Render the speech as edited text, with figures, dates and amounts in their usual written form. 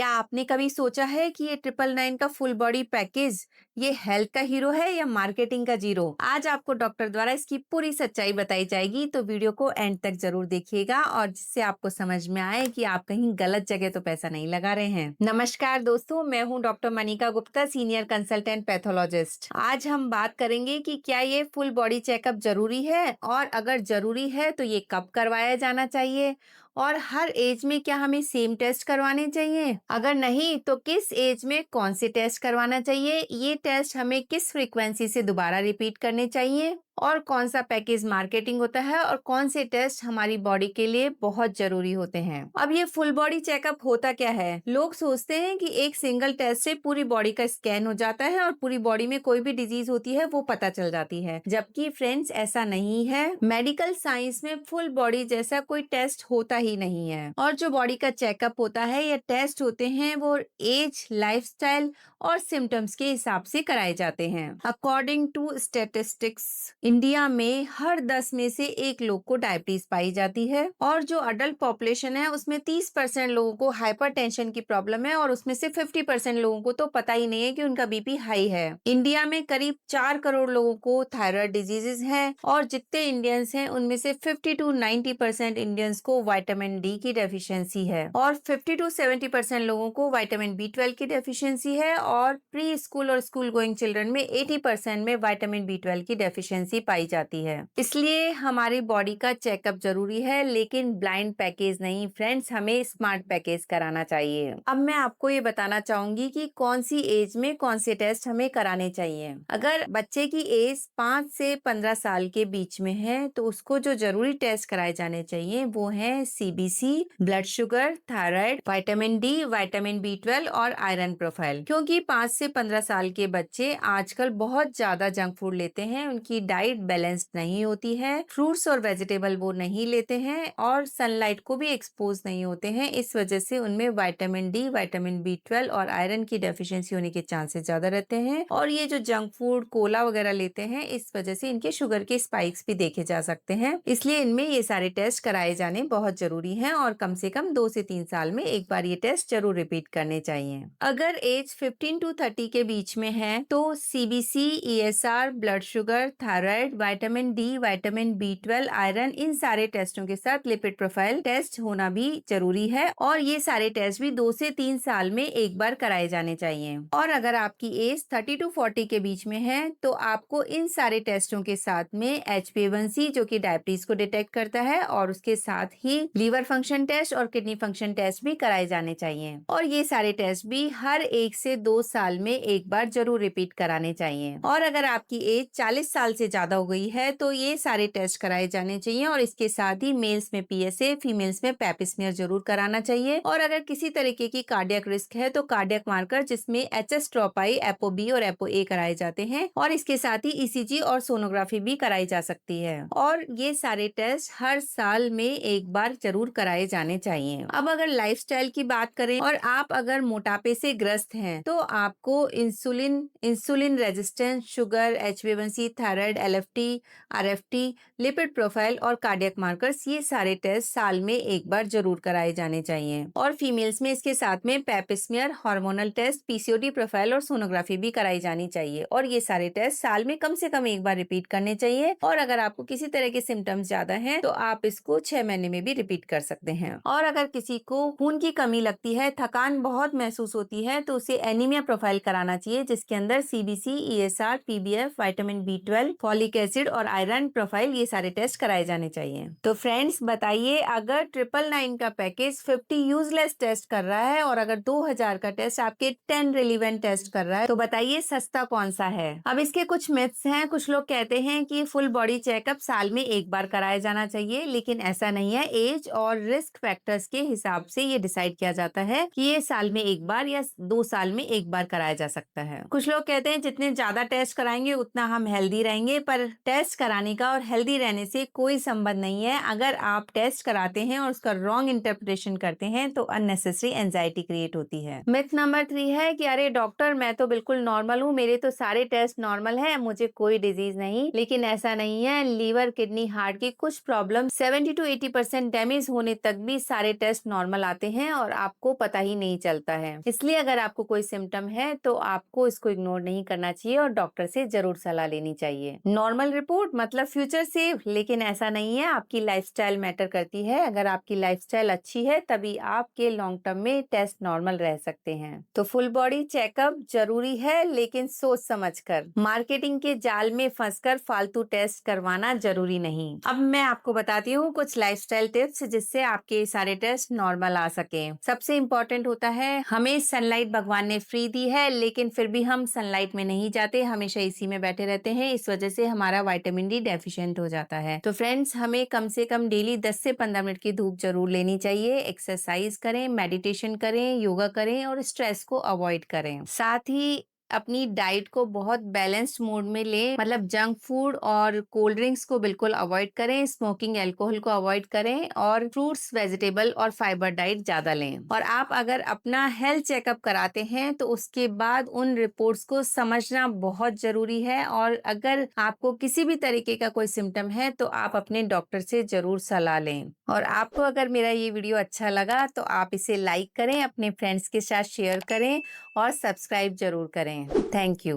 क्या आपने कभी सोचा है कि ये 999 का फुल बॉडी पैकेज ये हेल्थ का हीरो है या मार्केटिंग का जीरो? आज आपको डॉक्टर द्वारा इसकी पूरी सच्चाई बताई जाएगी, तो वीडियो को एंड तक जरूर देखिएगा और जिससे आपको समझ में आए कि आप कहीं गलत जगह तो पैसा नहीं लगा रहे हैं। नमस्कार दोस्तों, मैं हूं doctor Manika Gupta, senior consultant pathologist. आज हम बात करेंगे कि क्या ये फुल बॉडी चेकअप जरूरी है और अगर जरूरी है तो ये कब करवाया जाना चाहिए और हर एज में क्या हमें सेम टेस्ट करवाने चाहिए, अगर नहीं तो किस एज में कौन से टेस्ट करवाना चाहिए, ये टेस्ट हमें किस फ्रीक्वेंसी से दोबारा रिपीट करने चाहिए और कौन सा पैकेज मार्केटिंग होता है और कौन से टेस्ट हमारी बॉडी के लिए बहुत जरूरी होते हैं। अब ये फुल बॉडी चेकअप होता क्या है? लोग सोचते हैं कि एक सिंगल टेस्ट से पूरी बॉडी का स्कैन हो जाता है और पूरी बॉडी में कोई भी डिजीज होती है वो पता चल जाती है, जबकि फ्रेंड्स ऐसा नहीं है। मेडिकल साइंस में फुल बॉडी जैसा कोई टेस्ट होता ही नहीं है और जो बॉडी का चेकअप होता है या टेस्ट होते हैं वो एज, लाइफस्टाइल और सिम्टम्स के हिसाब से कराए जाते हैं। अकॉर्डिंग टू स्टेटिस्टिक्स, इंडिया में हर 10 में से एक लोग को डायबिटीज पाई जाती है और जो अडल्ट पॉपुलेशन है उसमें 30% लोगों को हाइपरटेंशन की प्रॉब्लम है और उसमें से 50% लोगों को तो पता ही नहीं है कि उनका बीपी हाई है। इंडिया में करीब 4 करोड़ लोगों को थायराइड डिजीजेस हैं और जितने इंडियंस हैं उनमें से 50 to 90% इंडियंस को विटामिन डी की डेफिशिएंसी है और 50 to 70% लोगों को विटामिन B12 की डेफिशिएंसी है और प्री स्कूल और स्कूल गोइंग चिल्ड्रन में 80% में विटामिन B12 की डेफिशिएंसी पाई जाती है। इसलिए हमारी बॉडी का चेकअप जरूरी है, लेकिन ब्लाइंड पैकेज नहीं फ्रेंड्स, हमें स्मार्ट पैकेज कराना चाहिए। अब मैं आपको ये बताना चाहूंगी कि कौन सी एज में कौन से टेस्ट हमें कराने चाहिए। अगर बच्चे की एज 5 से 15 साल के बीच में है तो उसको जो जरूरी टेस्ट कराए जाने चाहिए वो है CBC, blood sugar, thyroid, vitamin D, vitamin B12 और आयरन प्रोफाइल। क्योंकि 5 से 15 साल के बच्चे आजकल बहुत ज्यादा जंक फूड लेते हैं, उनकी डाइट बैलेंस्ड नहीं होती है, फ्रूट्स और वेजिटेबल वो नहीं लेते हैं और सनलाइट को भी एक्सपोज नहीं होते हैं। इस वजह से उनमें विटामिन डी, विटामिन B12 और आयरन की डेफिशिएंसी होने के चांसेस ज्यादा रहते हैं और ये जो जंक फूड, कोला वगैरह लेते हैं, इस वजह से इनके शुगर के स्पाइक्स भी देखे जा सकते हैं। इसलिए इनमें ये सारे टेस्ट कराए जाने बहुत जरूरी हैं और कम से कम 2 से 3 साल में एक बार ये टेस्ट जरूर रिपीट करने चाहिए। अगर एज 15 to 30 के बीच में है तो CBC, ESR, blood sugar, thyroid, vitamin D, vitamin B12, iron, इन सारे टेस्टों के साथ लिपिड प्रोफाइल टेस्ट होना भी जरूरी है और ये सारे टेस्ट भी 2 से 3 साल में एक बार कराए जाने चाहिए। और अगर आपकी एज 30 to 40 के बीच में है तो आपको इन सारे टेस्टों के साथ में HbA1c जो कि डायबिटीज को डिटेक्ट करता है और उसके साथ ही लीवर फंक्शन टेस्ट और किडनी फंक्शन टेस्ट भी कराए जाने चाहिए और ये सारे टेस्ट भी हर 1 से 2 साल में एक बार जरूर रिपीट कराने चाहिए। और अगर आपकी एज 40 साल से ज्यादा हो गई है तो ये सारे टेस्ट कराए जाने चाहिए और इसके साथ ही मेल्स में PSA, फीमेल्स में पैप स्मीयर जरूर कराना चाहिए। और अगर किसी तरीके की कार्डियक रिस्क है तो कार्डियक मार्कर जिसमें HS ट्रोपाई, ApoB और ApoA कराए जाते हैं और इसके साथ ही ECG और सोनोग्राफी भी कराई जा सकती है और ये सारे टेस्ट हर साल में एक बार जरूर कराए जाने चाहिए। अब अगर लाइफस्टाइल की बात करें और आप अगर मोटापे से ग्रस्त हैं तो आपको insulin resistance, sugar, HbA1c, thyroid, LFT, RFT, lipid profile और कार्डियक मार्कर्स, ये सारे टेस्ट साल में एक बार जरूर कराए जाने चाहिए। और फीमेल्स में इसके साथ में pap smear, hormonal test, PCOD profile और सोनोग्राफी भी कराई जानी चाहिए और ये सारे टेस्ट साल में कम से कम एक बार रिपीट करने चाहिए। और अगर आपको किसी तरह के सिम्टम्स ज्यादा हैं तो आप इसको 6 महीने में भी रिपीट कर सकते हैं। और अगर किसी को खून की कमी लगती है, थकान बहुत महसूस होती है तो उसे एनीमिया प्रोफाइल कराना चाहिए जिसके अंदर CBC, ESR, PBF, vitamin B12, folic acid और आयरन प्रोफाइल, ये सारे टेस्ट कराए जाने चाहिए। तो फ्रेंड्स बताइए, अगर 999 का पैकेज 50 यूजलेस टेस्ट कर रहा है और अगर 2000 का टेस्ट आपके 10 रिलीवेंट टेस्ट कर रहा है तो बताइए सस्ता कौन सा है। अब इसके कुछ मिथ्स हैं। कुछ लोग कहते हैं कि फुल बॉडी चेकअप साल में एक बार कराया जाना चाहिए, लेकिन ऐसा नहीं है। एज और रिस्क फैक्टर्स के हिसाब से ये डिसाइड किया जाता है कि ये साल में एक बार या 2 साल में एक बार कराया जा सकता है। कुछ लोग कहते हैं जितने ज्यादा टेस्ट कराएंगे उतना हम हेल्दी रहेंगे, पर टेस्ट कराने का और हेल्दी रहने से कोई संबंध नहीं है। अगर आप टेस्ट कराते हैं और उसका रॉन्ग इंटरप्रिटेशन करते हैं तो अननेसेसरी एंजाइटी क्रिएट होती है। मिथ नंबर 3 है कि अरे डॉक्टर, मैं तो बिल्कुल नॉर्मल हूँ, मेरे तो सारे टेस्ट नॉर्मल है, मुझे कोई डिजीज नहीं। लेकिन ऐसा नहीं है। लीवर, किडनी, हार्ट की कुछ प्रॉब्लम 70 to 80% डैमेज होने तक भी सारे टेस्ट नॉर्मल आते हैं और आपको पता ही नहीं चलता है। इसलिए अगर आपको कोई सिम्टम है तो आपको इसको इग्नोर नहीं करना चाहिए और डॉक्टर से जरूर सलाह लेनी चाहिए। नॉर्मल रिपोर्ट मतलब फ्यूचर सेफ, लेकिन ऐसा नहीं है। आपकी लाइफस्टाइल मैटर करती है। अगर आपकी लाइफस्टाइल अच्छी है तभी आपके लॉन्ग टर्म में टेस्ट नॉर्मल रह सकते हैं। तो फुल बॉडी चेकअप जरूरी है, लेकिन सोच समझकर। मार्केटिंग के जाल में फंसकर फालतू टेस्ट करवाना जरूरी नहीं। अब मैं आपको बताती हूँ कुछ लाइफस्टाइल टिप्स जिससे आपके सारे टेस्ट नॉर्मल आ सके। सबसे इम्पोर्टेंट होता है, हमें सनलाइट भगवान ने फ्री दी है, लेकिन फिर भी हम सनलाइट में नहीं जाते, हमेशा एसी में बैठे रहते हैं। इस वजह से हमारा विटामिन डी डेफिशिएंट हो जाता है। तो फ्रेंड्स, हमें कम से कम डेली 10 से 15 मिनट की धूप जरूर लेनी चाहिए। एक्सरसाइज करें, मेडिटेशन करें, योगा करें और स्ट्रेस को अवॉइड करें। साथ ही अपनी डाइट को बहुत बैलेंस्ड मोड में लें, मतलब जंक फूड और कोल्ड ड्रिंक्स को बिल्कुल अवॉइड करें, स्मोकिंग, अल्कोहल को अवॉइड करें और फ्रूट्स, वेजिटेबल और फाइबर डाइट ज्यादा लें। और आप अगर अपना हेल्थ चेकअप कराते हैं तो उसके बाद उन रिपोर्ट्स को समझना बहुत जरूरी है। और अगर आपको किसी भी तरीके का कोई सिम्टम है तो आप अपने डॉक्टर से जरूर सलाह लें। और आपको अगर मेरा ये वीडियो अच्छा लगा तो आप इसे लाइक करें, अपने फ्रेंड्स के साथ शेयर करें और सब्सक्राइब जरूर करें। Thank you.